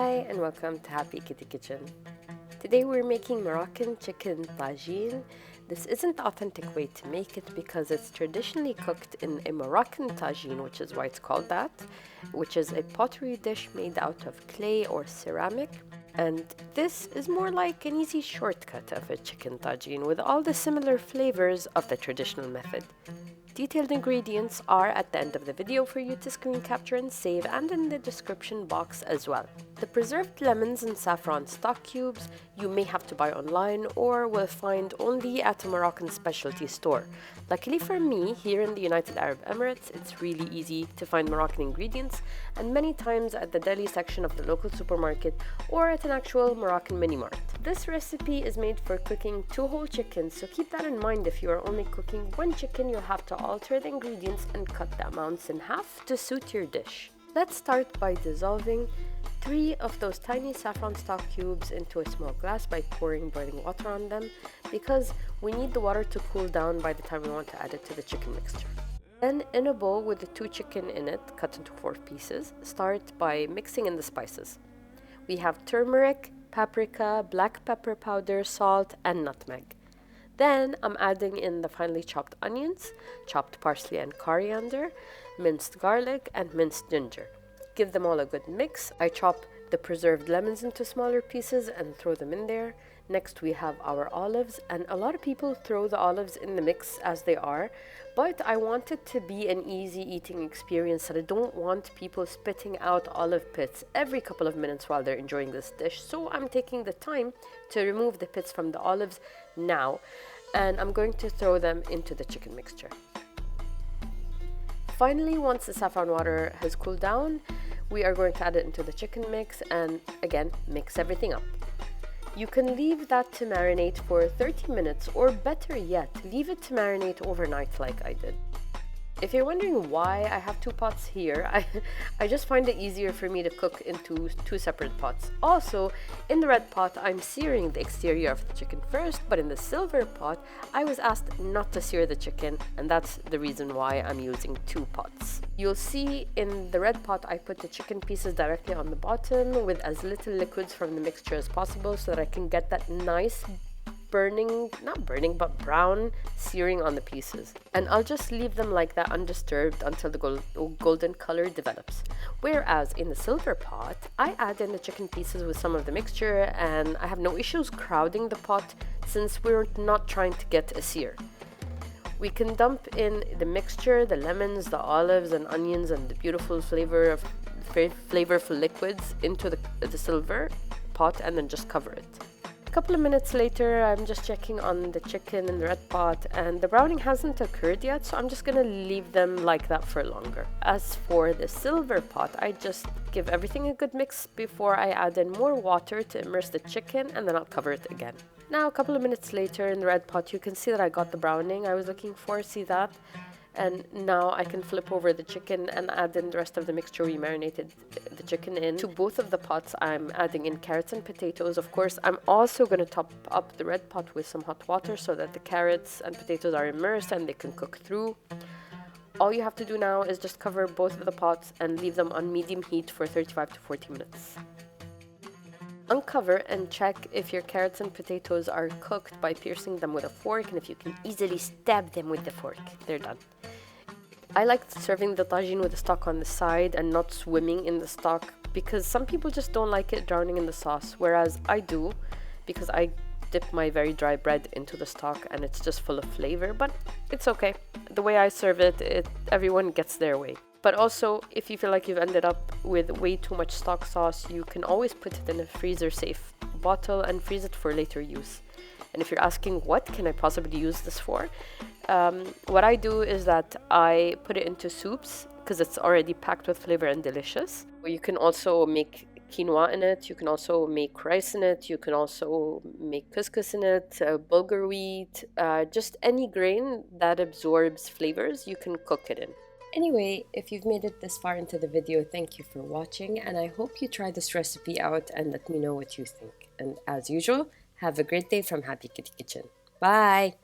Hi and welcome to Happy Kitty Kitchen. Today we're making Moroccan chicken tagine. This isn't the authentic way to make it because it's traditionally cooked in a Moroccan tagine, which is why it's called that, which is a pottery dish made out of clay or ceramic. And this is more like an easy shortcut of a chicken tagine with all the similar flavors of the traditional method. Detailed ingredients are at the end of the video for you to screen capture and save, and in the description box as well. The preserved lemons and saffron stock cubes you may have to buy online or will find only at a Moroccan specialty store. Luckily for me, here in the United Arab Emirates, it's really easy to find Moroccan ingredients, and many times at the deli section of the local supermarket or at an actual Moroccan mini mart. This recipe is made for cooking 2 whole chickens, so keep that in mind. If you are only cooking 1 chicken, you'll have to alter the ingredients and cut the amounts in half to suit your dish. Let's start by dissolving 3 of those tiny saffron stock cubes into a small glass by pouring boiling water on them, because we need the water to cool down by the time we want to add it to the chicken mixture. Then in a bowl with the 2 chicken in it, cut into 4 pieces, start by mixing in the spices. We have turmeric, paprika, black pepper powder, salt, and nutmeg. Then I'm adding in the finely chopped onions, chopped parsley and coriander, minced garlic, and minced ginger. Give them all a good mix. I chop the preserved lemons into smaller pieces and throw them in there. Next we have our olives, and a lot of people throw the olives in the mix as they are, but I want it to be an easy eating experience, and I don't want people spitting out olive pits every couple of minutes while they're enjoying this dish. So I'm taking the time to remove the pits from the olives now, and I'm going to throw them into the chicken mixture. Finally, once the saffron water has cooled down, we are going to add it into the chicken mix and again mix everything up. You can leave that to marinate for 30 minutes, or better yet, leave it to marinate overnight like I did. If you're wondering why I have 2 pots here, I just find it easier for me to cook into 2 separate pots. Also, in the red pot, I'm searing the exterior of the chicken first, but in the silver pot, I was asked not to sear the chicken, and that's the reason why I'm using 2 pots. You'll see in the red pot, I put the chicken pieces directly on the bottom with as little liquids from the mixture as possible so that I can get that nice brown searing on the pieces. And I'll just leave them like that undisturbed until the golden color develops. Whereas in the silver pot, I add in the chicken pieces with some of the mixture, and I have no issues crowding the pot since we're not trying to get a sear. We can dump in the mixture, the lemons, the olives and onions, and the beautiful flavorful liquids into the silver pot and then just cover it. A couple of minutes later, I'm just checking on the chicken in the red pot, and the browning hasn't occurred yet, so I'm just gonna leave them like that for longer. As for the silver pot, I just give everything a good mix before I add in more water to immerse the chicken, and then I'll cover it again. Now, a couple of minutes later in the red pot, you can see that I got the browning I was looking for, see that? And now I can flip over the chicken and add in the rest of the mixture we marinated the chicken in. To both of the pots, I'm adding in carrots and potatoes. Of course, I'm also going to top up the red pot with some hot water so that the carrots and potatoes are immersed and they can cook through. All you have to do now is just cover both of the pots and leave them on medium heat for 35 to 40 minutes. Uncover and check if your carrots and potatoes are cooked by piercing them with a fork, and if you can easily stab them with the fork, they're done. I like serving the tagine with the stock on the side and not swimming in the stock, because some people just don't like it drowning in the sauce, whereas I do, because I dip my very dry bread into the stock and it's just full of flavor. But it's okay. The way I serve it, everyone gets their way. But also, if you feel like you've ended up with way too much stock sauce, you can always put it in a freezer-safe bottle and freeze it for later use. And if you're asking, what can I possibly use this for? What I do is that I put it into soups because it's already packed with flavor and delicious. You can also make quinoa in it, you can also make rice in it, you can also make couscous in it, bulgur wheat, just any grain that absorbs flavors, you can cook it in. Anyway, if you've made it this far into the video, thank you for watching, and I hope you try this recipe out and let me know what you think. And as usual, have a great day from Happy Kitty Kitchen. Bye!